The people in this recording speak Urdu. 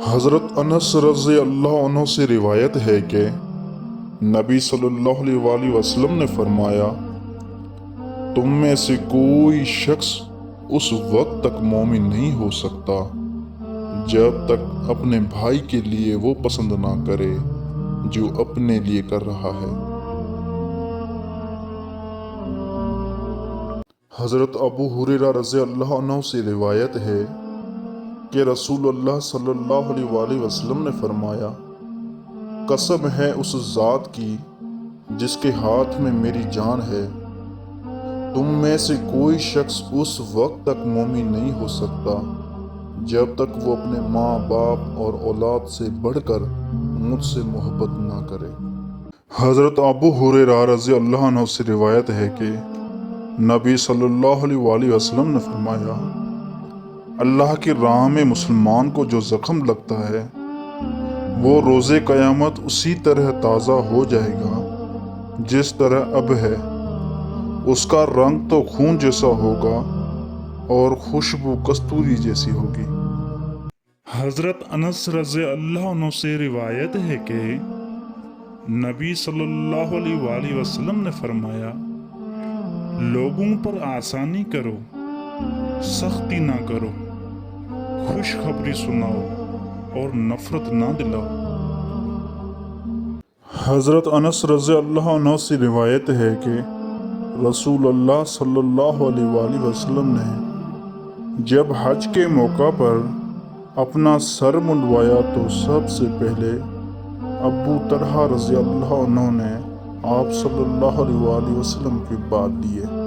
حضرت انس رضی اللہ عنہ سے روایت ہے کہ نبی صلی اللہ علیہ وسلم نے فرمایا، تم میں سے کوئی شخص اس وقت تک مومن نہیں ہو سکتا جب تک اپنے بھائی کے لیے وہ پسند نہ کرے جو اپنے لیے کر رہا ہے۔ حضرت ابو ہریرہ رضی اللہ عنہ سے روایت ہے کہ رسول اللہ صلی اللہ علیہ وسلم نے فرمایا، قسم ہے اس ذات کی جس کے ہاتھ میں میری جان ہے، تم میں سے کوئی شخص اس وقت تک مومن نہیں ہو سکتا جب تک وہ اپنے ماں باپ اور اولاد سے بڑھ کر مجھ سے محبت نہ کرے۔ حضرت ابو ہریرہ رضی اللہ عنہ سے روایت ہے کہ نبی صلی اللہ علیہ وسلم نے فرمایا، اللہ کی راہ میں مسلمان کو جو زخم لگتا ہے وہ روز قیامت اسی طرح تازہ ہو جائے گا جس طرح اب ہے، اس کا رنگ تو خون جیسا ہوگا اور خوشبو کستوری جیسی ہوگی۔ حضرت انس رضی اللہ عنہ سے روایت ہے کہ نبی صلی اللہ علیہ وسلم نے فرمایا، لوگوں پر آسانی کرو، سختی نہ کرو، خوشخبری سناؤ اور نفرت نہ دلاؤ۔ حضرت انس رضی اللہ عنہ سے روایت ہے کہ رسول اللہ صلی اللہ علیہ وسلم نے جب حج کے موقع پر اپنا سر منڈوایا تو سب سے پہلے ابو طلحہ رضی اللہ عنہ نے آپ صلی اللہ علیہ وسلم کی بات لیے۔